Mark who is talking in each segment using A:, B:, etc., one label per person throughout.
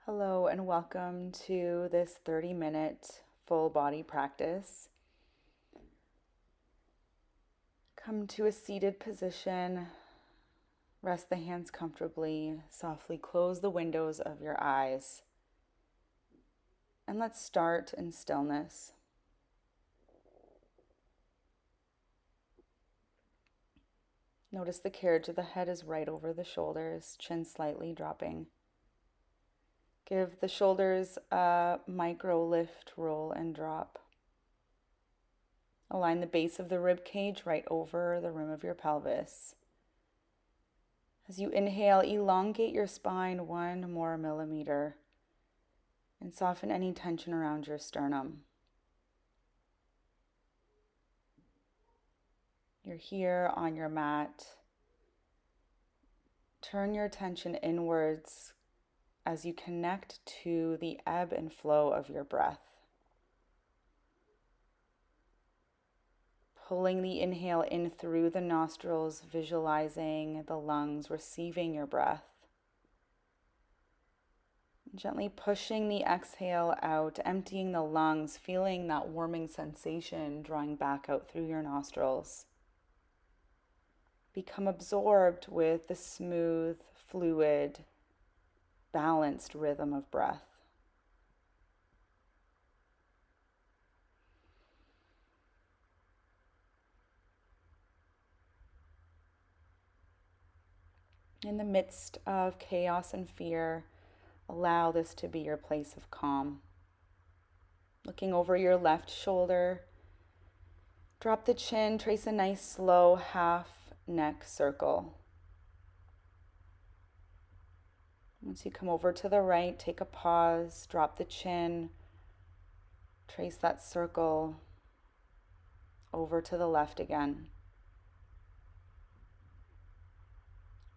A: Hello and welcome to this 30-minute full body practice. Come to a seated position. Rest the hands comfortably. Softly close the windows of your eyes. And let's start in stillness. Notice the carriage of the head is right over the shoulders, chin slightly dropping. Give the shoulders a micro lift, roll, and drop. Align the base of the rib cage right over the rim of your pelvis. As you inhale, elongate your spine 1 more millimeter and soften any tension around your sternum. You're here on your mat. Turn your attention inwards as you connect to the ebb and flow of your breath. Pulling the inhale in through the nostrils, visualizing the lungs receiving your breath. Gently pushing the exhale out, emptying the lungs, feeling that warming sensation drawing back out through your nostrils. Become absorbed with the smooth, fluid, balanced rhythm of breath. In the midst of chaos and fear, allow this to be your place of calm. Looking over your left shoulder, drop the chin, trace a nice slow half neck circle. Once you come over to the right, take a pause, drop the chin, trace that circle over to the left again.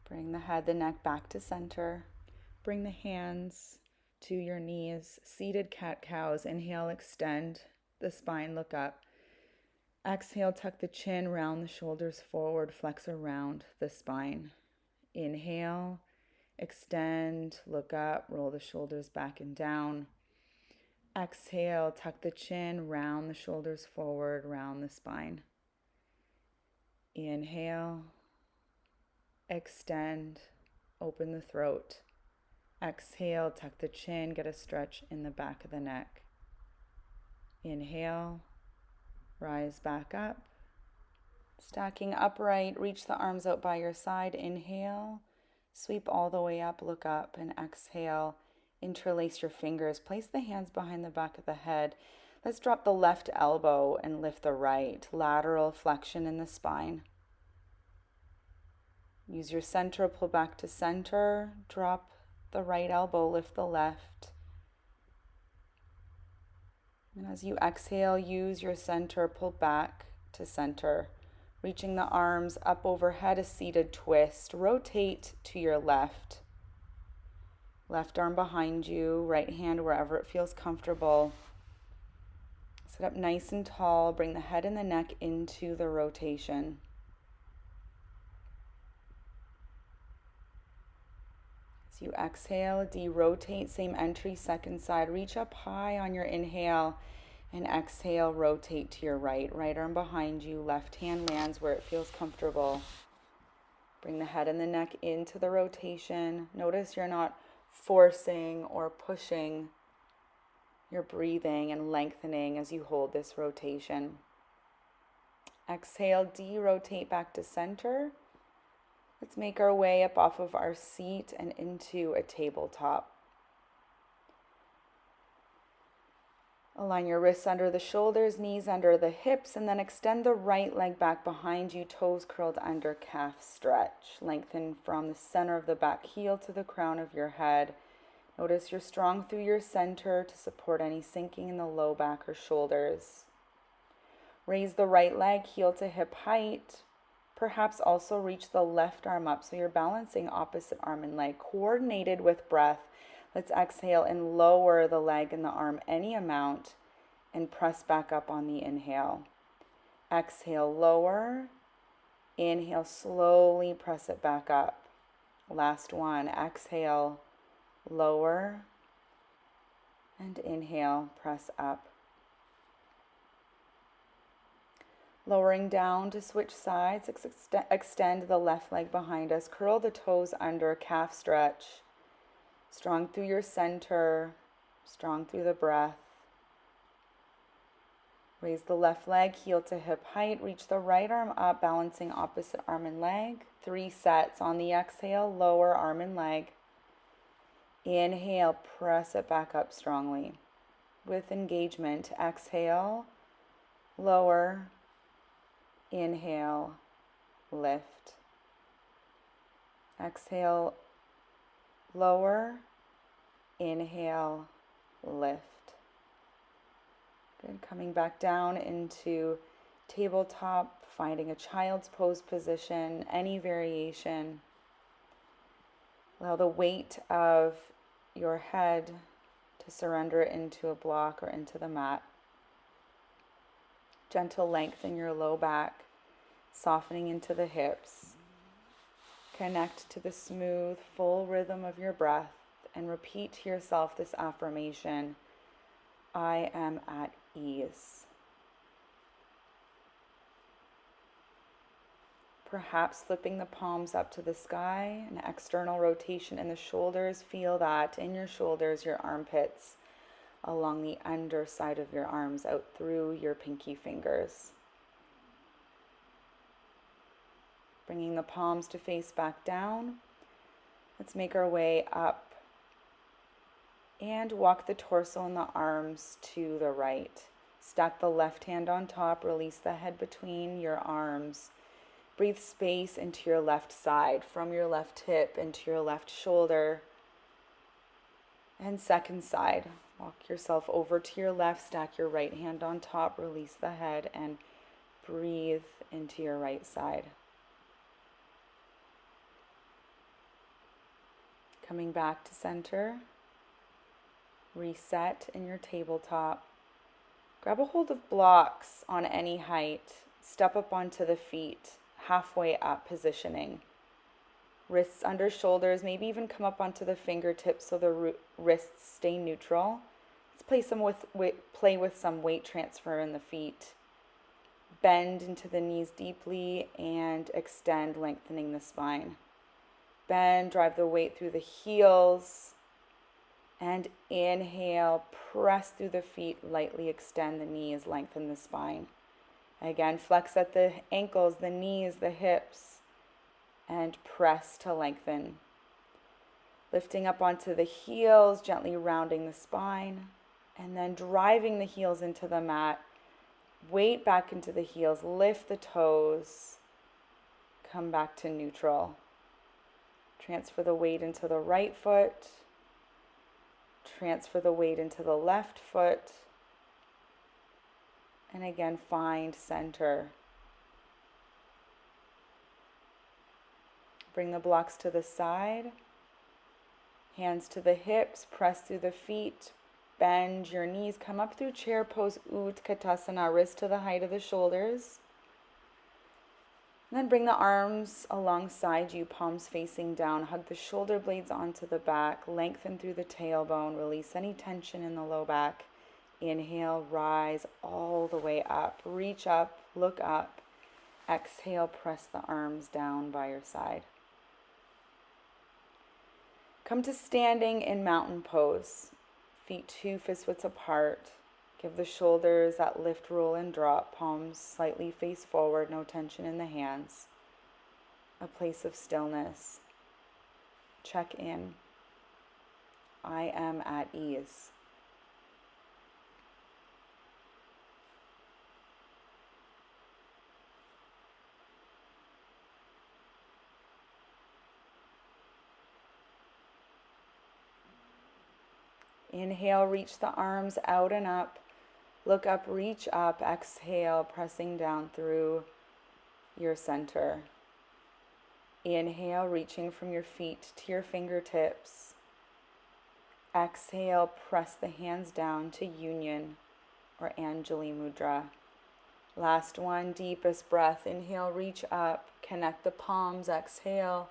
A: Bring the head, the neck back to center. Bring the hands to your knees. Seated cat-cows. Inhale, extend the spine, look up. Exhale, tuck the chin, round the shoulders forward, flex around the spine. Inhale, extend, look up, roll the shoulders back and down. Exhale, tuck the chin, round the shoulders forward, round the spine. Inhale, extend, open the throat. Exhale, tuck the chin, get a stretch in the back of the neck. Inhale, rise back up. Stacking upright, reach the arms out by your side. Inhale, sweep all the way up, look up, and exhale. Interlace your fingers, place the hands behind the back of the head. Let's drop the left elbow and lift the right. Lateral flexion in the spine. Use your center, pull back to center, drop the right elbow, lift the left. And as you exhale, use your center, pull back to center. Reaching the arms up overhead, a seated twist. Rotate to your left. Left arm behind you, right hand wherever it feels comfortable. Sit up nice and tall, bring the head and the neck into the rotation. As you exhale, de-rotate, same entry, second side. Reach up high on your inhale and exhale, rotate to your right. Right arm behind you, left hand lands where it feels comfortable. Bring the head and the neck into the rotation. Notice you're not forcing or pushing. You're breathing and lengthening as you hold this rotation. Exhale, de-rotate back to center. Let's make our way up off of our seat and into a tabletop. Align your wrists under the shoulders, knees under the hips, and then extend the right leg back behind you, toes curled under, calf stretch. Lengthen from the center of the back heel to the crown of your head. Notice you're strong through your center to support any sinking in the low back or shoulders. Raise the right leg, heel to hip height. Perhaps also reach the left arm up so you're balancing opposite arm and leg, coordinated with breath. Let's exhale and lower the leg and the arm any amount and press back up on the inhale. Exhale, lower. Inhale, slowly press it back up. Last one. Exhale, lower. And inhale, press up. Lowering down to switch sides, extend the left leg behind us. Curl the toes under, calf stretch. Strong through your center, strong through the breath. Raise the left leg, heel to hip height. Reach the right arm up, balancing opposite arm and leg. 3 sets. On the exhale, lower arm and leg. Inhale, press it back up strongly. With engagement, exhale, lower, inhale, lift. Exhale, lower, inhale, lift. Good. Coming back down into tabletop, finding a child's pose position, any variation. Allow the weight of your head to surrender into a block or into the mat. Gentle length in your low back, softening into the hips. Connect to the smooth, full rhythm of your breath and repeat to yourself this affirmation: I am at ease. Perhaps flipping the palms up to the sky, an external rotation in the shoulders. Feel that in your shoulders, your armpits, along the underside of your arms, out through your pinky fingers. Bringing the palms to face back down. Let's make our way up and walk the torso and the arms to the right. Stack the left hand on top, release the head between your arms. Breathe space into your left side, from your left hip into your left shoulder. And second side, walk yourself over to your left, stack your right hand on top, release the head, and breathe into your right side. Coming back to center. Reset in your tabletop. Grab a hold of blocks on any height. Step up onto the feet, halfway up positioning. Wrists under shoulders, maybe even come up onto the fingertips so the wrists stay neutral. Let's play with some weight transfer in the feet. Bend into the knees deeply and extend, lengthening the spine. Bend, drive the weight through the heels. And inhale, press through the feet, lightly extend the knees, lengthen the spine. Again, flex at the ankles, the knees, the hips, and press to lengthen. Lifting up onto the heels, gently rounding the spine, and then driving the heels into the mat. Weight back into the heels, lift the toes, come back to neutral. Transfer the weight into the right foot. Transfer the weight into the left foot. And again, find center. Bring the blocks to the side. Hands to the hips, press through the feet. Bend your knees, come up through chair pose, Utkatasana, wrist to the height of the shoulders. And then bring the arms alongside you, palms facing down. Hug the shoulder blades onto the back. Lengthen through the tailbone. Release any tension in the low back. Inhale, rise all the way up. Reach up, look up. Exhale, press the arms down by your side. Come to standing in mountain pose. Feet 2 fist widths apart. Give the shoulders that lift, roll, and drop. Palms slightly face forward, no tension in the hands. A place of stillness. Check in. I am at ease. Inhale, reach the arms out and up. Look up, reach up. Exhale, pressing down through your center. Inhale, reaching from your feet to your fingertips. Exhale, press the hands down to union or Anjali Mudra. Last one, deepest breath. Inhale, reach up, connect the palms. Exhale,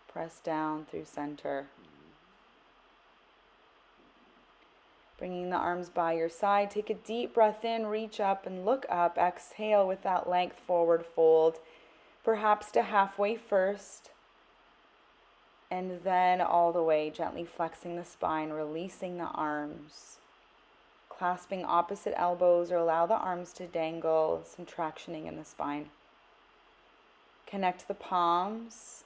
A: press down through center. Bringing the arms by your side, take a deep breath in, reach up and look up. Exhale with that length, forward fold, perhaps to halfway first, and then all the way, gently flexing the spine, releasing the arms, clasping opposite elbows, or allow the arms to dangle, some tractioning in the spine. Connect the palms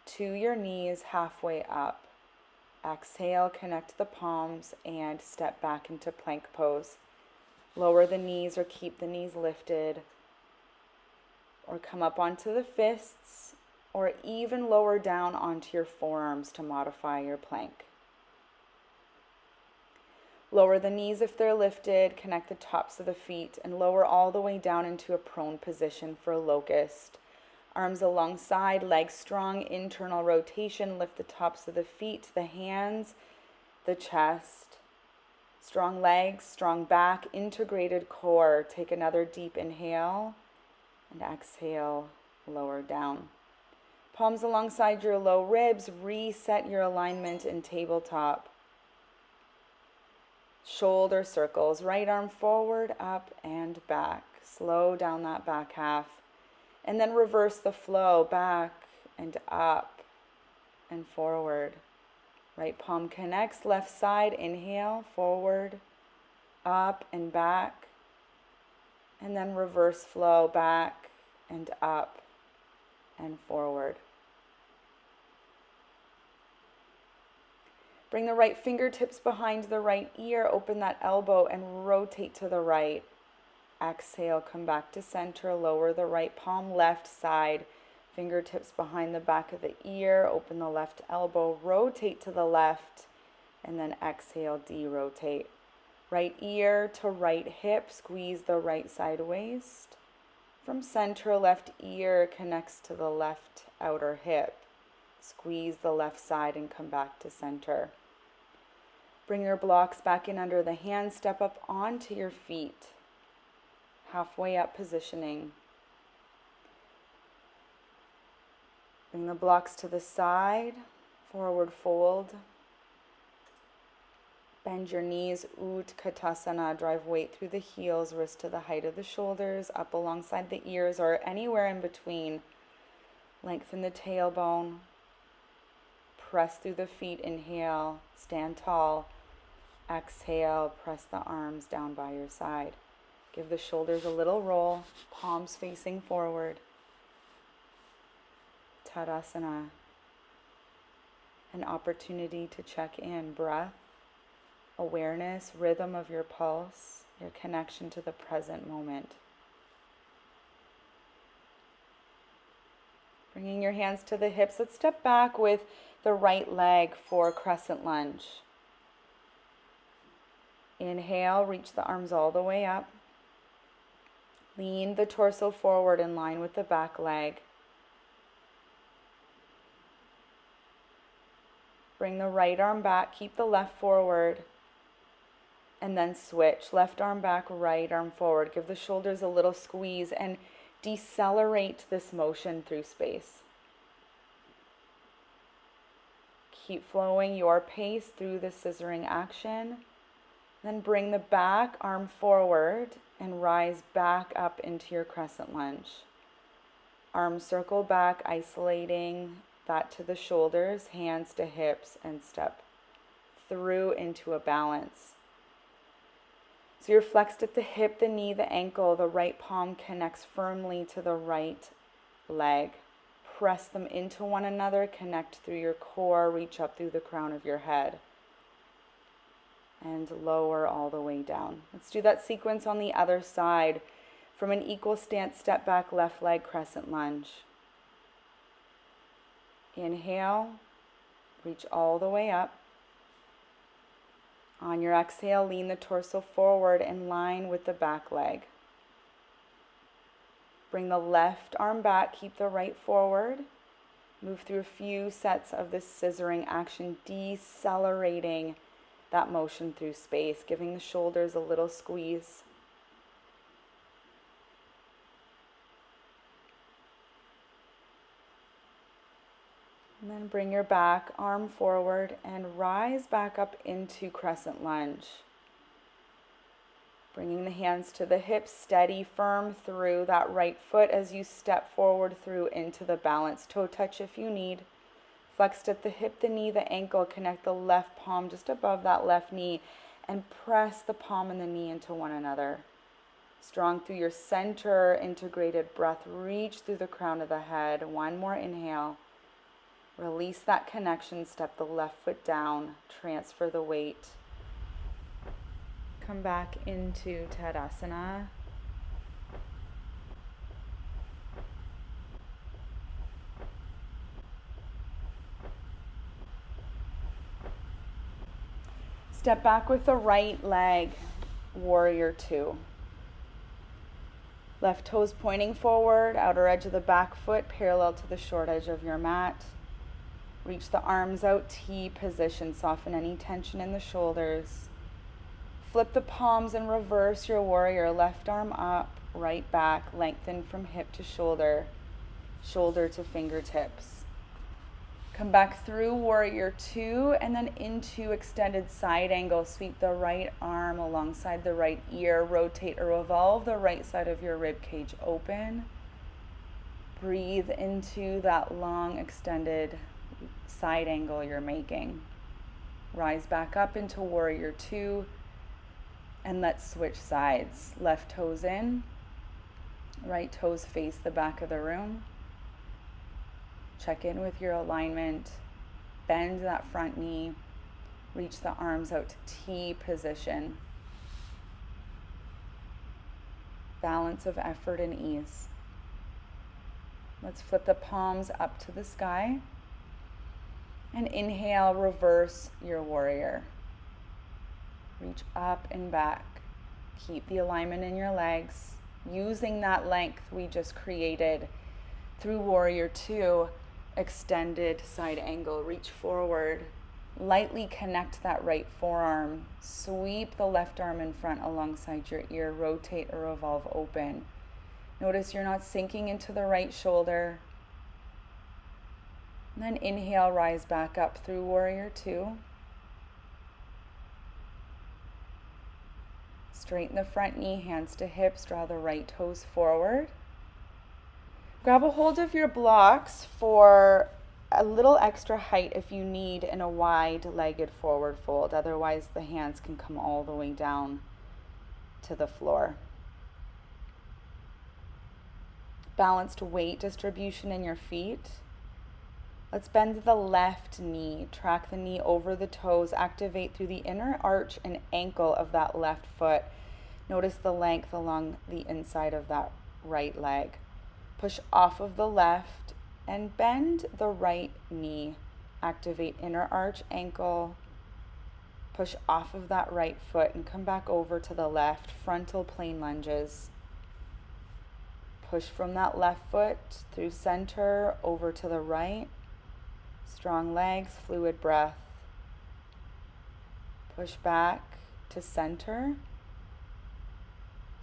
A: to your knees halfway up. Exhale, connect the palms and step back into plank pose. Lower the knees or keep the knees lifted, or come up onto the fists, or even lower down onto your forearms to modify your plank. Lower the knees if they're lifted, connect the tops of the feet, and lower all the way down into a prone position for locust. Arms alongside, legs strong, internal rotation, lift the tops of the feet, the hands, the chest. Strong legs, strong back, integrated core. Take another deep inhale and exhale, lower down. Palms alongside your low ribs, reset your alignment in tabletop. Shoulder circles, right arm forward, up and back. Slow down that back half. And then reverse the flow, back and up and forward. Right palm connects, left side, inhale, forward, up and back. And then reverse flow, back and up and forward. Bring the right fingertips behind the right ear, open that elbow and rotate to the right. Exhale, come back to center, lower the right palm, left side, fingertips behind the back of the ear, open the left elbow, rotate to the left, and then exhale, de-rotate. Right ear to right hip, squeeze the right side waist. From center, left ear connects to the left outer hip. Squeeze the left side and come back to center. Bring your blocks back in under the hands, step up onto your feet. Halfway up positioning. Bring the blocks to the side, forward fold. Bend your knees, Utkatasana, drive weight through the heels, wrist to the height of the shoulders, up alongside the ears or anywhere in between. Lengthen the tailbone. Press through the feet, inhale, stand tall. Exhale, press the arms down by your side. Give the shoulders a little roll, palms facing forward. Tadasana. An opportunity to check in, breath, awareness, rhythm of your pulse, your connection to the present moment. Bringing your hands to the hips, let's step back with the right leg for crescent lunge. Inhale, reach the arms all the way up. Lean the torso forward in line with the back leg. Bring the right arm back, keep the left forward, and then switch. Left arm back, right arm forward. Give the shoulders a little squeeze and decelerate this motion through space. Keep flowing your pace through the scissoring action. Then bring the back arm forward and rise back up into your crescent lunge. Arms circle back, isolating that to the shoulders, hands to hips, and step through into a balance. So you're flexed at the hip, the knee, the ankle. The right palm connects firmly to the right leg. Press them into one another, connect through your core, reach up through the crown of your head. And lower all the way down. Let's do that sequence on the other side. From an equal stance, step back, left leg, crescent lunge. Inhale, reach all the way up. On your exhale, lean the torso forward in line with the back leg. Bring the left arm back, keep the right forward. Move through a few sets of this scissoring action, decelerating that motion through space, giving the shoulders a little squeeze. And then bring your back arm forward and rise back up into crescent lunge. Bringing the hands to the hips, steady, firm through that right foot as you step forward through into the balance. Toe touch if you need. Flexed at the hip, the knee, the ankle. Connect the left palm just above that left knee and press the palm and the knee into one another. Strong through your center, integrated breath. Reach through the crown of the head. One more inhale. Release that connection. Step the left foot down. Transfer the weight. Come back into Tadasana. Step back with the right leg, warrior two. Left toes pointing forward, outer edge of the back foot parallel to the short edge of your mat. Reach the arms out, T position. Soften any tension in the shoulders. Flip the palms and reverse your warrior. Left arm up, right back. Lengthen from hip to shoulder, shoulder to fingertips. Come back through warrior two and then into extended side angle. Sweep the right arm alongside the right ear. Rotate or revolve the right side of your rib cage open. Breathe into that long extended side angle you're making. Rise back up into warrior two and let's switch sides. Left toes in, right toes face the back of the room. Check in with your alignment. Bend that front knee. Reach the arms out to T position. Balance of effort and ease. Let's flip the palms up to the sky. And inhale, reverse your warrior. Reach up and back. Keep the alignment in your legs. Using that length we just created through warrior two. Extended side angle. Reach forward. Lightly connect that right forearm. Sweep the left arm in front alongside your ear. Rotate or revolve open. Notice you're not sinking into the right shoulder. And then inhale, rise back up through warrior two. Straighten the front knee, hands to hips. Draw the right toes forward. Grab a hold of your blocks for a little extra height if you need in a wide-legged forward fold. Otherwise, the hands can come all the way down to the floor. Balanced weight distribution in your feet. Let's bend the left knee. Track the knee over the toes. Activate through the inner arch and ankle of that left foot. Notice the length along the inside of that right leg. Push off of the left and bend the right knee. Activate inner arch, ankle. Push off of that right foot and come back over to the left. Frontal plane lunges. Push from that left foot through center over to the right. Strong legs, fluid breath. Push back to center.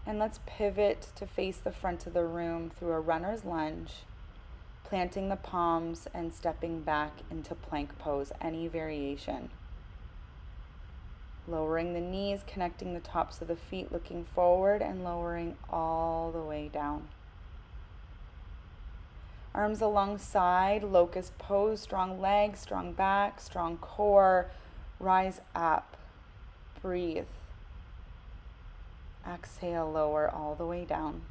A: And let's pivot to face the front of the room through a runner's lunge, planting the palms and stepping back into plank pose, any variation. Lowering the knees, connecting the tops of the feet, looking forward and lowering all the way down. Arms alongside, locust pose, strong legs, strong back, strong core. Rise up, breathe. Exhale, lower all the way down.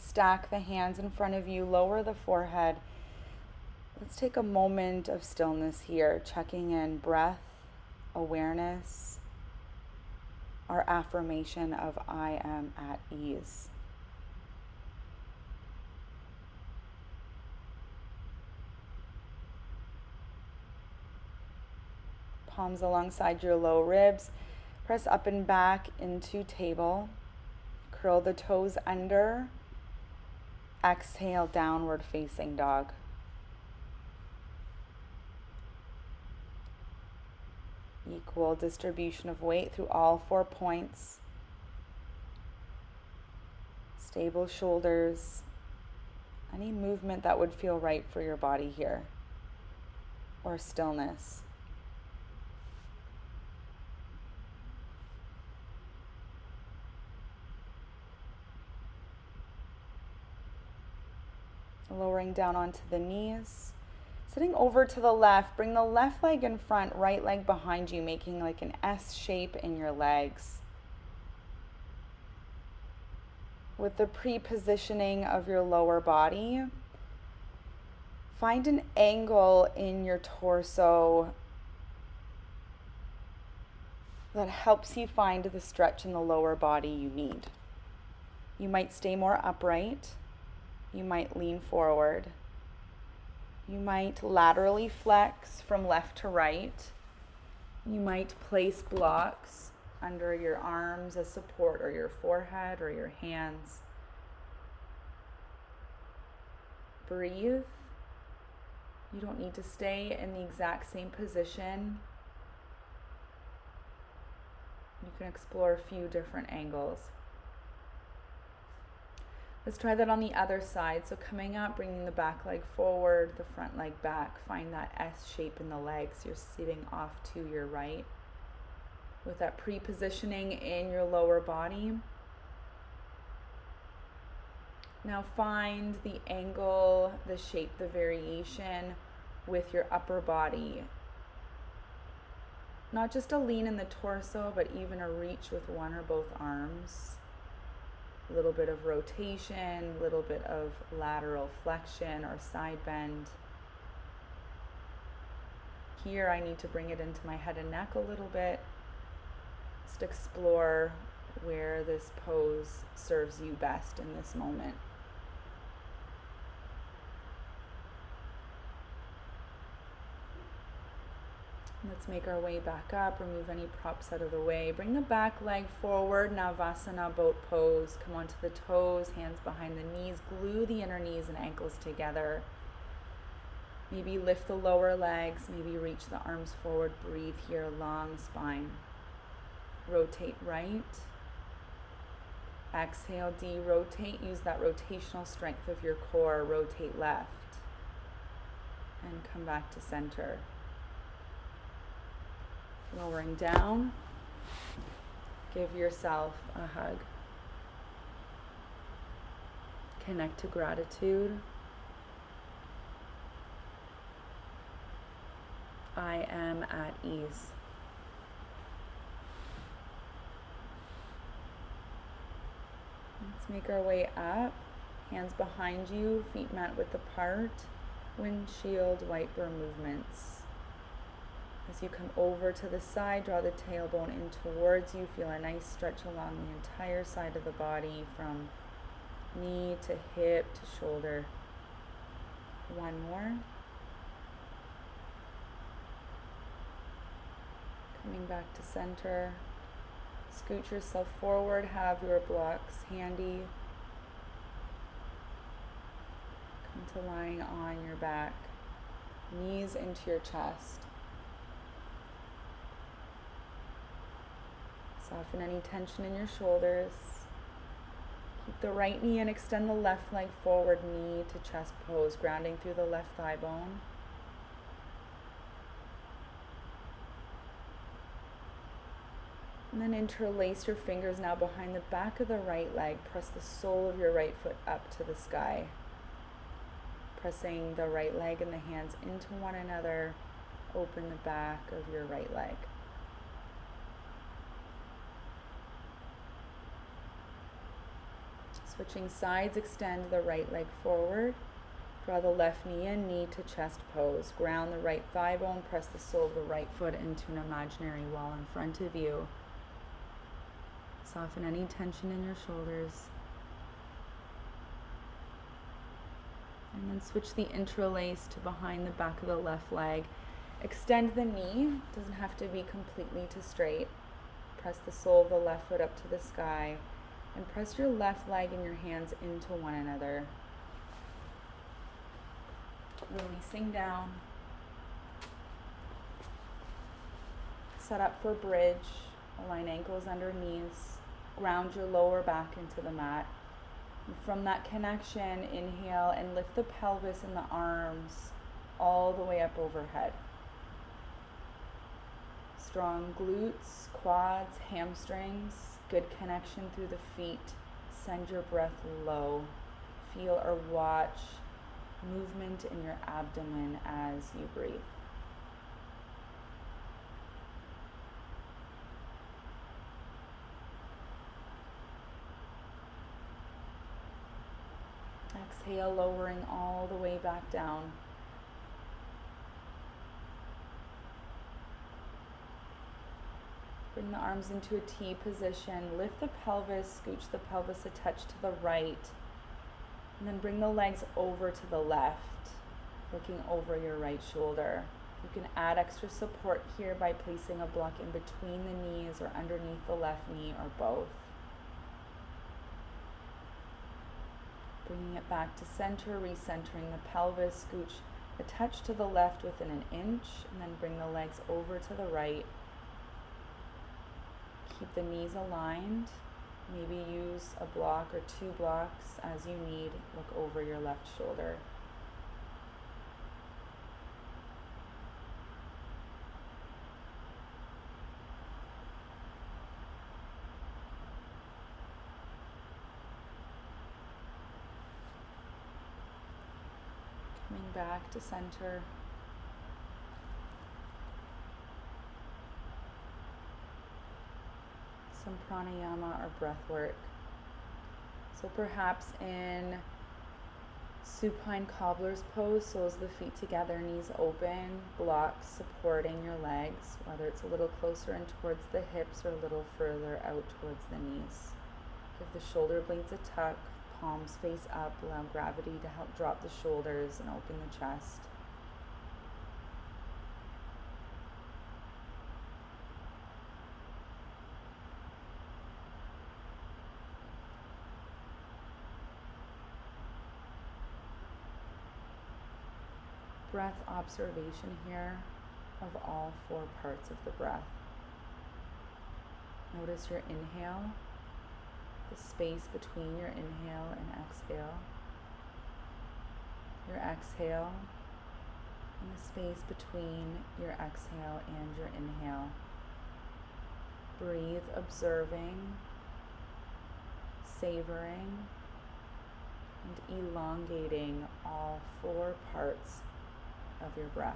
A: Stack the hands in front of you, lower the forehead. Let's take a moment of stillness here, checking in breath, awareness, our affirmation of I am at ease. Palms alongside your low ribs. Press up and back into table. Curl the toes under. Exhale, downward facing dog. Equal distribution of weight through all 4 points. Stable shoulders. Any movement that would feel right for your body here. or stillness. Lowering down onto the knees. Sitting over to the left, bring the left leg in front, right leg behind you, making like an S shape in your legs. With the pre-positioning of your lower body, find an angle in your torso that helps you find the stretch in the lower body you need. You might stay more upright. You might lean forward. You might laterally flex from left to right. You might place blocks under your arms as support, or your forehead, or your hands. Breathe. You don't need to stay in the exact same position. You can explore a few different angles. Let's try that on the other side. So coming up, bringing the back leg forward, the front leg back. Find that S shape in the legs. You're sitting off to your right. With that pre-positioning in your lower body. Now find the angle, the shape, the variation with your upper body. Not just a lean in the torso, but even a reach with one or both arms. A little bit of rotation, a little bit of lateral flexion or side bend. Here I need to bring it into my head and neck a little bit. Just explore where this pose serves you best in this moment. Let's make our way back up, remove any props out of the way. Bring the back leg forward, Navasana boat pose. Come onto the toes, hands behind the knees. Glue the inner knees and ankles together. Maybe lift the lower legs, maybe reach the arms forward. Breathe here, long spine. Rotate right. Exhale, de-rotate. Use that rotational strength of your core. Rotate left. And come back to center. Lowering down, give yourself a hug. Connect to gratitude. I am at ease. Let's make our way up. Hands behind you, feet mat width apart. Windshield wiper movements. As you come over to the side, draw the tailbone in towards you. Feel a nice stretch along the entire side of the body, from knee to hip to shoulder. One more. Coming back to center. Scoot yourself forward, have your blocks handy. Come to lying on your back, knees into your chest. Soften any tension in your shoulders. Keep the right knee and extend the left leg forward, knee to chest pose, grounding through the left thigh bone. And then interlace your fingers now behind the back of the right leg. Press the sole of your right foot up to the sky. Pressing the right leg and the hands into one another. Open the back of your right leg. Switching sides, extend the right leg forward. Draw the left knee in, knee to chest pose. Ground the right thigh bone, press the sole of the right foot into an imaginary wall in front of you. Soften any tension in your shoulders. And then switch the interlace to behind the back of the left leg. Extend the knee, doesn't have to be completely to straight. Press the sole of the left foot up to the sky. And press your left leg and your hands into one another. Releasing down. Set up for bridge. Align ankles under knees. Ground your lower back into the mat. And from that connection, inhale and lift the pelvis and the arms all the way up overhead. Strong glutes, quads, hamstrings, good connection through the feet. Send your breath low. Feel or watch movement in your abdomen as you breathe. Exhale, lowering all the way back down. Bring the arms into a T position. Lift the pelvis, scooch the pelvis a touch to the right. And then bring the legs over to the left, looking over your right shoulder. You can add extra support here by placing a block in between the knees or underneath the left knee or both. Bringing it back to center, recentering the pelvis, scooch a touch to the left within an inch, and then bring the legs over to the right. Keep the knees aligned. Maybe use a block or 2 blocks as you need. Look over your left shoulder. Coming back to center. Some pranayama or breath work. So perhaps in supine cobbler's pose, soles of the feet together, knees open, blocks supporting your legs, whether it's a little closer in towards the hips or a little further out towards the knees. Give the shoulder blades a tuck, palms face up, allow gravity to help drop the shoulders and open the chest. Breath observation here of all 4 parts of the breath. Notice your inhale, the space between your inhale and exhale, your exhale, and the space between your exhale and your inhale. Breathe, observing, savoring, and elongating all 4 parts of your breath.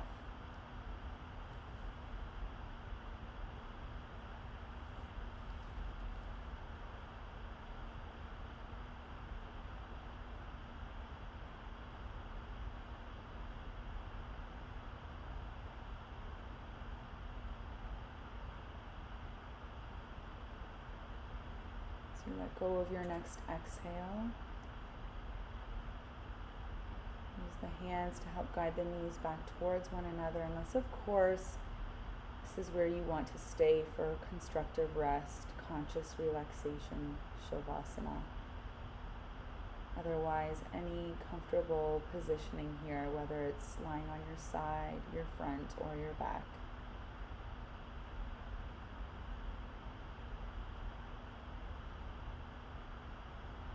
A: So you let go of your next exhale. Use the hands to help guide the knees back towards one another, unless, of course, this is where you want to stay for constructive rest, conscious relaxation, Shavasana. Otherwise, any comfortable positioning here, whether it's lying on your side, your front, or your back.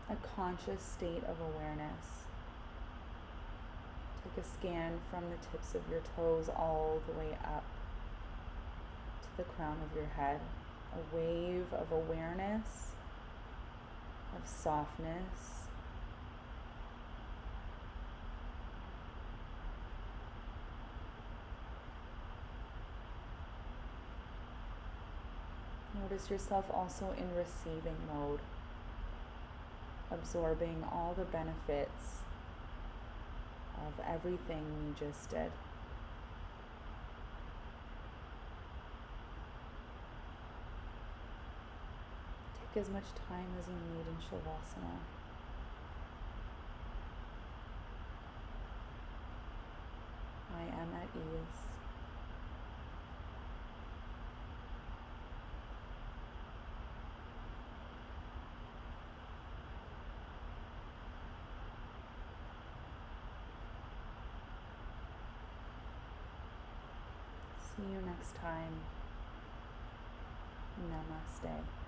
A: A conscious state of awareness. Take a scan from the tips of your toes all the way up to the crown of your head. A wave of awareness, of softness, notice yourself also in receiving mode, absorbing all the benefits of everything we just did. Take as much time as you need in Shavasana. I am at ease. See you next time. Namaste.